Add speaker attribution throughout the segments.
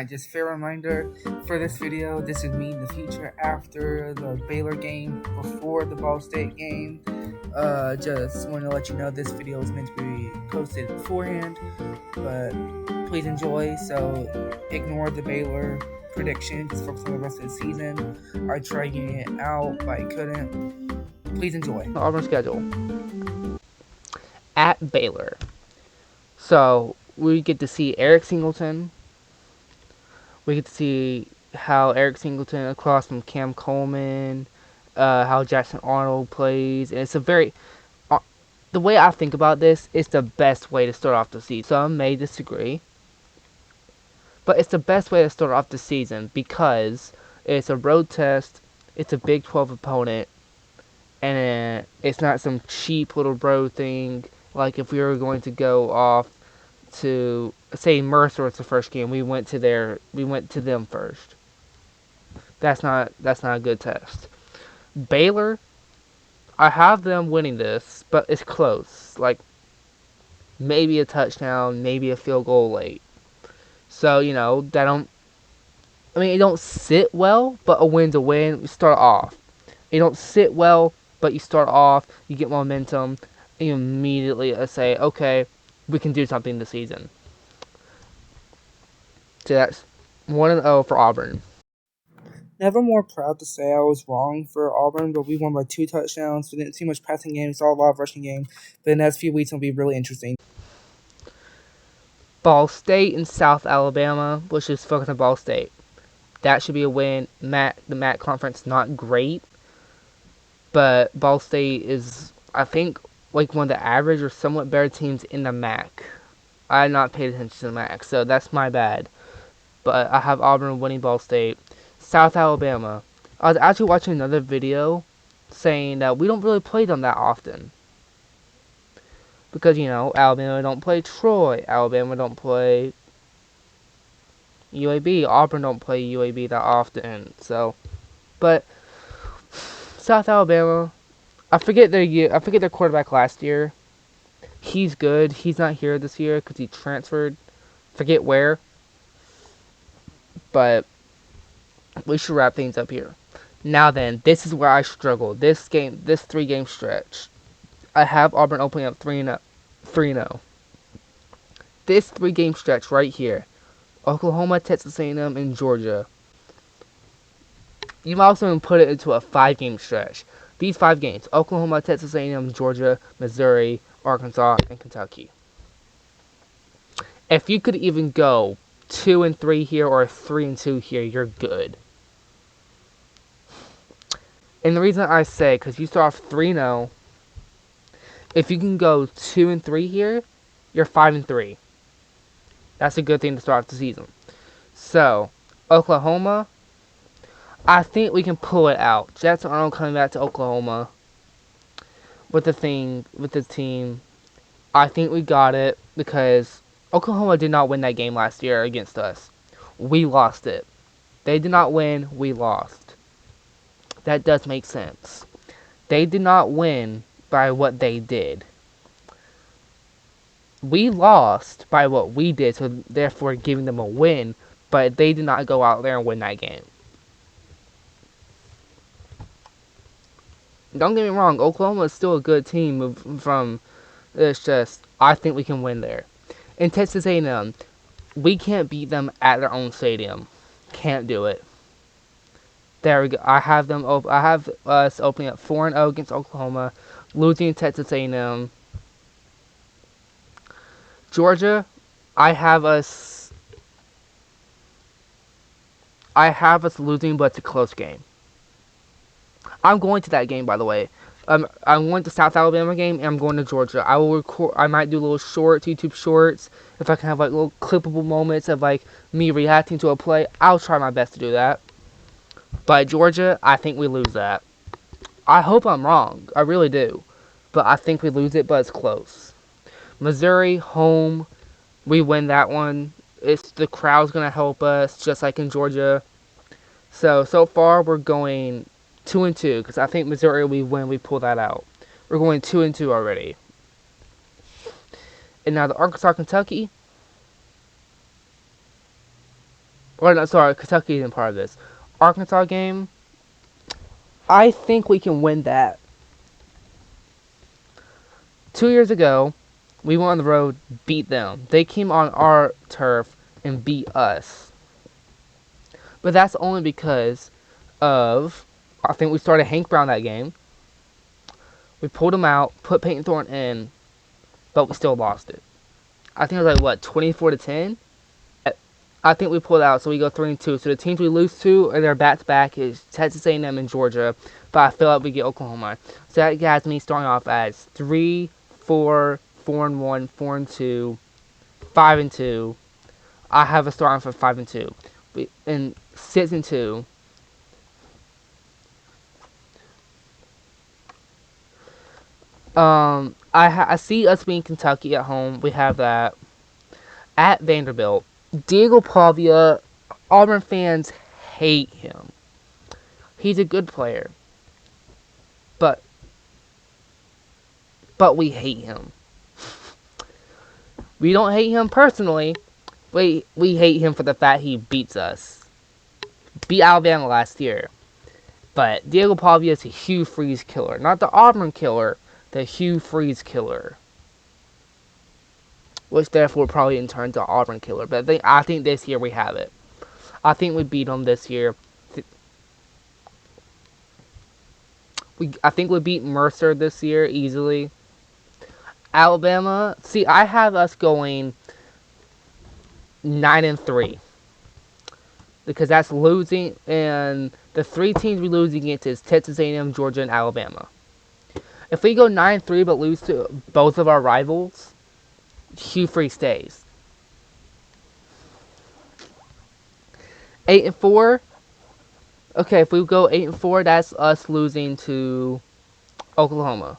Speaker 1: just fair reminder for this video, this is me in the future after the Baylor game, before the Ball State game. Just want to let you know this video is meant to be posted beforehand, but please enjoy, so ignore the Baylor prediction, just focus on the rest of the season. I tried getting it out, but I couldn't. Please enjoy.
Speaker 2: Auburn schedule. At Baylor. So, we get to see Eric Singleton. We get to see how Eric Singleton across from Cam Coleman, how Jackson Arnold plays, and it's a very... the way I think about this, it's the best way to start off the season. Some may disagree, but it's the best way to start off the season because it's a road test, it's a Big 12 opponent, and it's not some cheap little road thing. Like if we were going to go off to, say, Mercer was the first game, we went to them first. That's not a good test. Baylor, I have them winning this, but it's close. Like maybe a touchdown, maybe a field goal late. So, you know, it don't sit well, but a win's a win. You start off. It don't sit well, but you start off, you get momentum, and you immediately say, okay, we can do something this season. So that's 1-0 for Auburn.
Speaker 1: Never more proud to say I was wrong for Auburn, but we won by 2 touchdowns. We didn't see much passing game, saw a lot of rushing game, but the next few weeks will be really interesting.
Speaker 2: Ball State and South Alabama. Let's just focus on Ball State. That should be a win. The MAC conference, not great, but Ball State is, I think, like one of the average or somewhat better teams in the MAC. I had not paid attention to the MAC, so that's my bad. But I have Auburn winning Ball State. South Alabama. I was actually watching another video saying that we don't really play them that often. Because, you know, Alabama don't play Troy. Alabama don't play UAB. Auburn don't play UAB that often. So, but South Alabama, I forget their quarterback last year. He's good. He's not here this year because he transferred. Forget where. But we should wrap things up here. Now then, this is where I struggle. This 3-game stretch. I have Auburn opening up 3-0. This 3-game stretch right here. Oklahoma, Texas A&M, and Georgia. You might also even put it into a 5-game stretch. These 5 games: Oklahoma, Texas A&M, Georgia, Missouri, Arkansas, and Kentucky. If you could even go 2-3 here or 3-2 here, you're good. And the reason I say, because you start off 3-0, if you can go 2-3 here, you're 5-3. That's a good thing to start off the season. So, Oklahoma, I think we can pull it out. Jackson Arnold coming back to Oklahoma with the team. I think we got it because Oklahoma did not win that game last year against us. We lost it. They did not win, we lost. That does make sense. They did not win by what they did. We lost by what we did, so therefore giving them a win, but they did not go out there and win that game. Don't get me wrong, Oklahoma is still a good team from... It's just, I think we can win there. In Texas A&M, we can't beat them at their own stadium. Can't do it. There we go. I have us opening up 4-0 against Oklahoma, losing to Texas A&M. Georgia, I have us losing, but it's a close game. I'm going to that game, by the way. I'm going to South Alabama game, and I'm going to Georgia. I will record. I might do little shorts, YouTube shorts, if I can have like little clippable moments of like me reacting to a play. I'll try my best to do that. But Georgia, I think we lose that. I hope I'm wrong. I really do. But I think we lose it, but it's close. Missouri, home. We win that one. The crowd's going to help us, just like in Georgia. So far, we're going 2-2. Because I think Missouri, we win, we pull that out. We're going 2-2 already. And now the Arkansas, Kentucky. or no, sorry, Kentucky isn't part of this. Arkansas game, I think we can win that. 2 years ago, we went on the road, beat them. They came on our turf and beat us. But that's only because of, I think we started Hank Brown that game. We pulled him out, put Peyton Thorne in, but we still lost it. I think it was like, what, 24-10? I think we pulled out, so we go 3-2. So the teams we lose to are their back-to-back is Texas A&M and Georgia, but I feel like we get Oklahoma. So that has me starting off as 3, 4, 4-1, 4-2, 5-2. I have a starting for 5-2, and 6-2. I see us being Kentucky at home. We have that at Vanderbilt. Diego Pavia, Auburn fans hate him. He's a good player, but we hate him. We don't hate him personally. We hate him for the fact he beats us. Beat Alabama last year. But Diego Pavia is a Hugh Freeze killer. Not the Auburn killer, the Hugh Freeze killer. Which therefore probably in turn to Auburn killer. But I think this year we have it. I think we beat them this year. I think we beat Mercer this year easily. Alabama, see, I have us going 9-3. Because that's losing, and the 3 teams we lose against is Texas A&M, Georgia, and Alabama. If we go 9-3 but lose to both of our rivals, Hugh Freeze stays. 8-4. Okay, if we go 8-4, that's us losing to Oklahoma.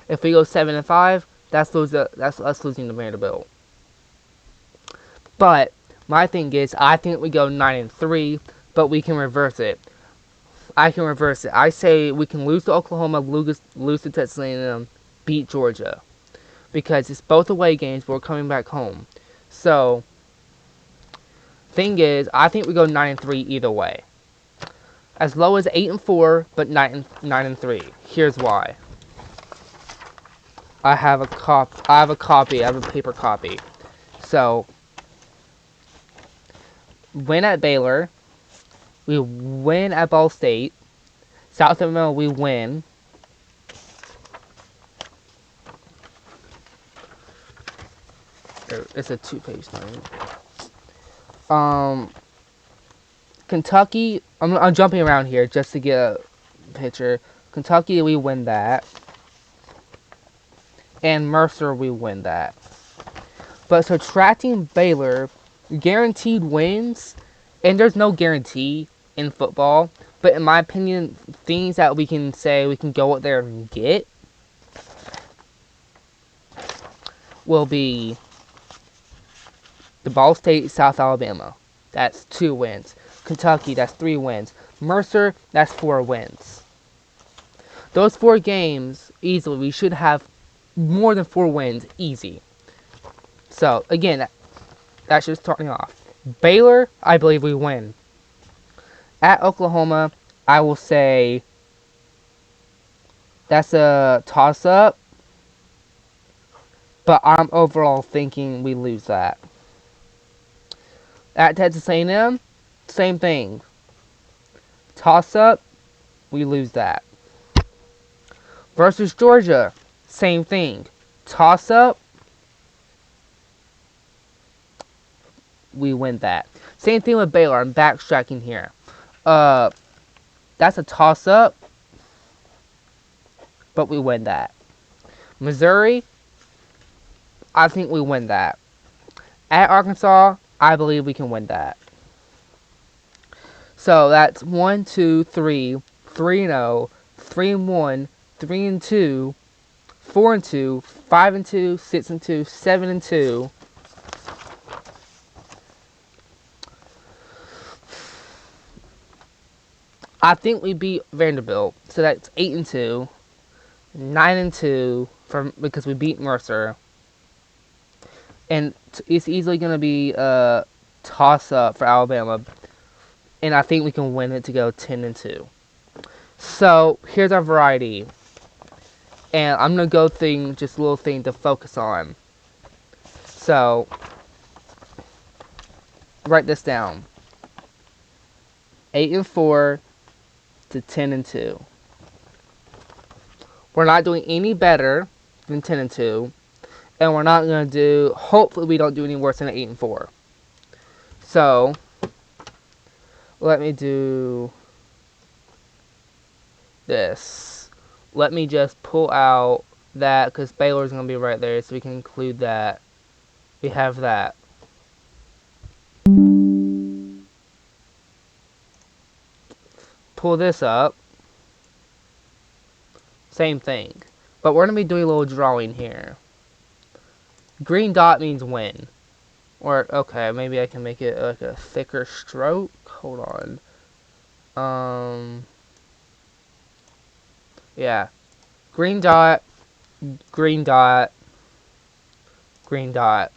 Speaker 2: If we go 7-5, that's us losing to Vanderbilt. But my thing is, I think we go 9-3, but we can reverse it. I can reverse it. I say we can lose to Oklahoma, lose to Texas A&M, beat Georgia, because it's both away games, but we're coming back home. So, thing is, I think we go 9-3 either way. As low as 8-4, but 9-3. Here's why. I have a copy. I have a paper copy. So, win at Baylor. We win at Ball State. South Alabama, we win. It's a 2-page thing. Kentucky, I'm jumping around here just to get a picture. Kentucky, we win that. And Mercer, we win that. But subtracting Baylor, guaranteed wins, and there's no guarantee in football, but in my opinion, things that we can say we can go out there and get will be the Ball State, South Alabama. That's 2 wins. Kentucky, that's 3 wins. Mercer, that's 4 wins. Those 4 games, easily, we should have more than 4 wins, easy. So, again, that's just starting off. Baylor, I believe we win. At Oklahoma, I will say that's a toss-up, but I'm overall thinking we lose that. At Texas A&M, same thing. Toss-up, we lose that. Versus Georgia, same thing. Toss-up, we win that. Same thing with Baylor. I'm backtracking here. That's a toss-up, but we win that. Missouri, I think we win that. At Arkansas, I believe we can win that. So that's 1, 2, 3, 3-0, 3-1, 3-2, 4-2, 5-2, 6-2, 7-2. I think we beat Vanderbilt, so that's 8-2, 9-2 because we beat Mercer, and it's easily gonna be toss up for Alabama, and I think we can win it to go 10-2. So here's our variety, and I'm gonna go through just a little thing to focus on. So write this down: 8-4 to 10-2. We're not doing any better than 10-2, and we're not gonna do. Hopefully, we don't do any worse than 8-4. So let me do this. Let me just pull out that because Baylor's gonna be right there, so we can include that. We have that. Pull this up. Same thing. But we're gonna be doing a little drawing here. Green dot means win. Or, okay, maybe I can make it like a thicker stroke. Hold on. Yeah. Green dot, green dot, green dot.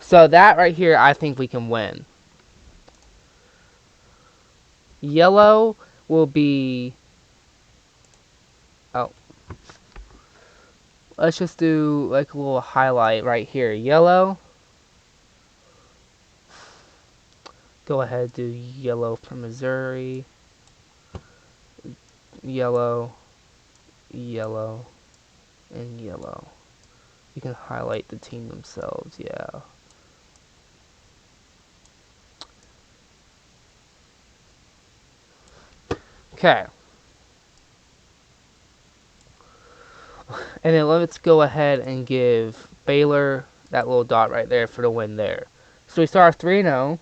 Speaker 2: So that right here, I think we can win. Yellow will be... Oh. Let's just do like a little highlight right here. Yellow. Go ahead, do yellow for Missouri. Yellow, yellow, and yellow. You can highlight the team themselves, yeah. Okay. And then let's go ahead and give Baylor that little dot right there for the win there. So we start 3-0.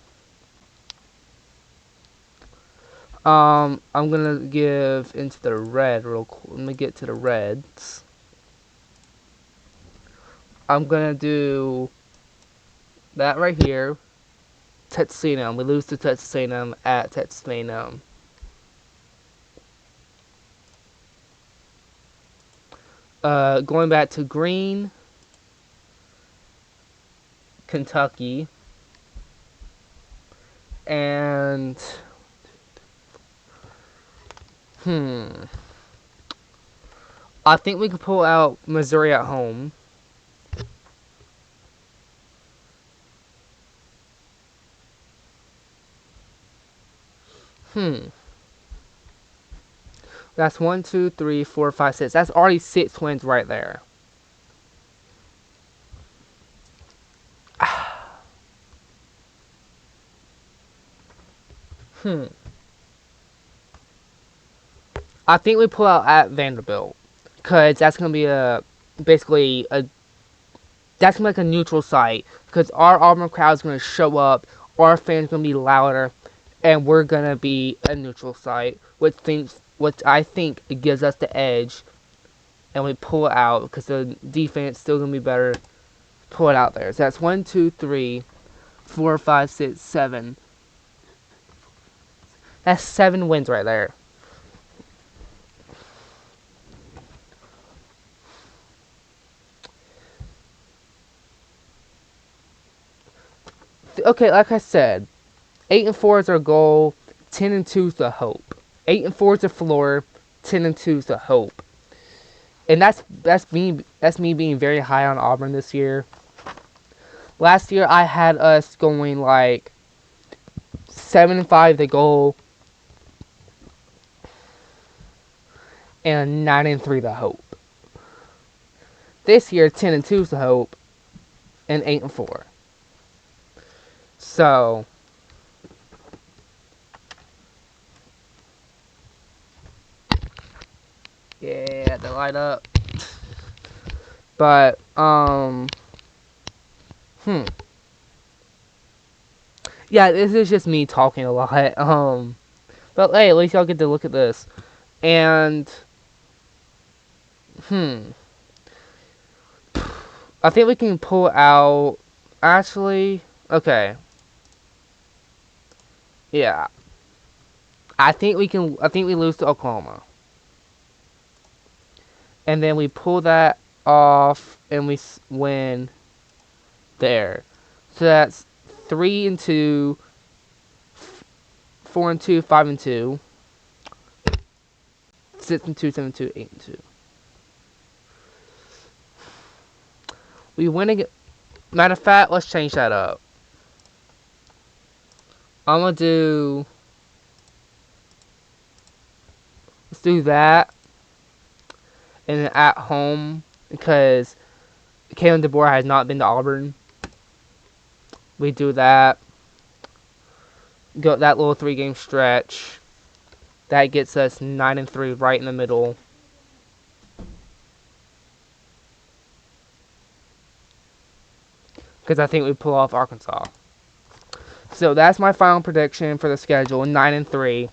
Speaker 2: I'm gonna give into the red real quick. Let me get to the reds. I'm gonna do that right here. Texas A&M. We lose to Texas A&M at Texas A&M. Going back to green, Kentucky, and I think we can pull out Missouri at home. That's 1, 2, 3, 4, 5, 6. That's already 6 wins right there. I think we pull out at Vanderbilt, cause that's gonna be basically that's gonna be like a neutral site, cause our Auburn crowd's gonna show up, our fans gonna be louder, and we're gonna be a neutral site, which I think gives us the edge, and we pull it out because the defense still gonna be better. Pull it out there. So that's 1, 2, 3, 4, 5, 6, 7. That's 7 wins right there. Okay, like I said, 8-4 is our goal. 10-2 is the hope. 8-4 is the floor. 10-2 is the hope. And that's me being very high on Auburn this year. Last year I had us going like 7-5 the goal, and 9-3 the hope. This year 10-2 is the hope, and 8-4. So yeah, they light up. But yeah, this is just me talking a lot. But hey, at least y'all get to look at this. And I think we can pull out. Actually, okay. Yeah, I think we can. I think we lose to Oklahoma, and then we pull that off, and we win there. So that's 3-2, 4-2, 5-2, 6-2, 7-2, 8-2. We win again. Matter of fact, let's change that up. I'm gonna do. Let's do that, and then at home because Kalen DeBoer has not been to Auburn. We do that. Go that little 3-game stretch. That gets us 9-3 right in the middle. Because I think we pull off Arkansas. So that's my final prediction for the schedule: 9-3.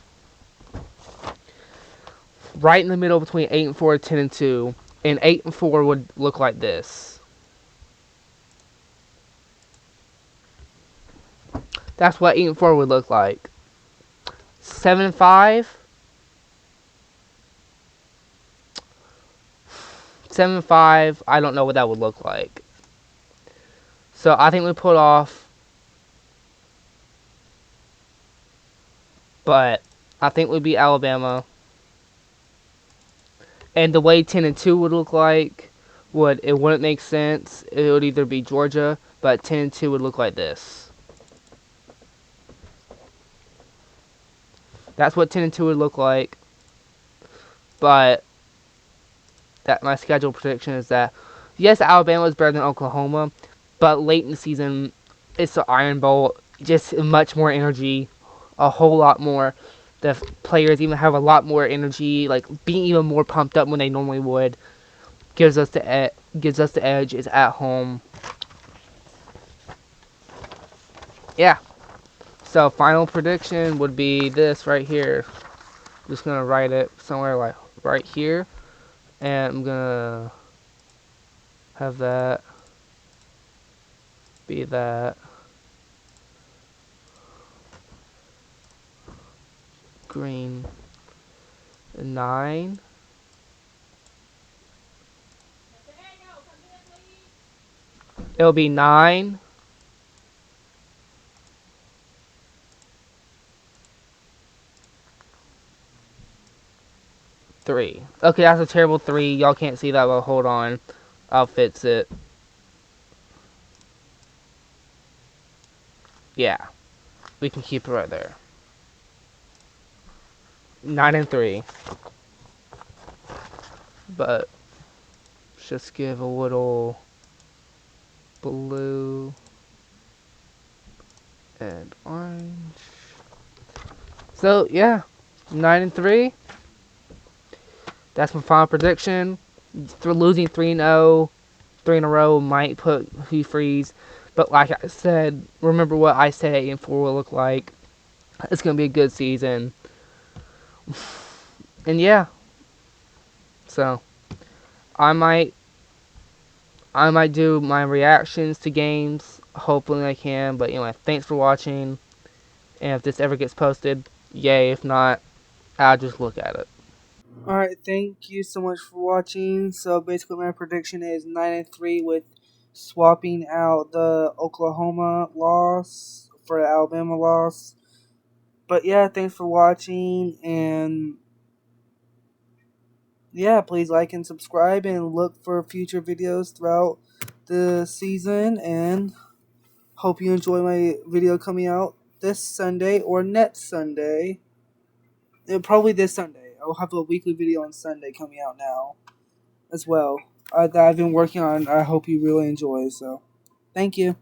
Speaker 2: Right in the middle between 8-4, 10-2, and 8-4 would look like this. That's what 8-4 would look like. 7-5. 7-5. I don't know what that would look like. So I think we pulled off, but I think we'd beat Alabama. And the way 10-2 would look like, it wouldn't make sense. It would either be Georgia, but 10-2 would look like this. That's what 10-2 would look like. But that my schedule prediction is that yes, Alabama is better than Oklahoma, but late in the season, it's the Iron Bowl. Just much more energy, a whole lot more. The players even have a lot more energy, like being even more pumped up when they normally would. Gives us the edge. Is at home. Yeah. So final prediction would be this right here. I'm just gonna write it somewhere like right here, and I'm gonna have that be that green 9. It'll be 9. 3. Okay, that's a terrible 3. Y'all can't see that, but hold on. I'll fix it. Yeah, we can keep it right there. 9-3. But just give a little blue and orange. So yeah, 9-3. That's my final prediction. For losing 3-0, 3 in a row might put Hugh Freeze. But like I said, remember what I said 8-4 will look like. It's gonna be a good season. And yeah, so I might do my reactions to games. Hopefully I can. But anyway, thanks for watching. And if this ever gets posted, yay. If not, I'll just look at it.
Speaker 1: Alright, thank you so much for watching. So basically my prediction is 9-3 with swapping out the Oklahoma loss for the Alabama loss. But yeah, thanks for watching, and yeah, please like and subscribe and look for future videos throughout the season, and hope you enjoy my video coming out this Sunday or next Sunday. Probably this Sunday. I'll have a weekly video on Sunday coming out now as well that I've been working on. I hope you really enjoy. So, thank you.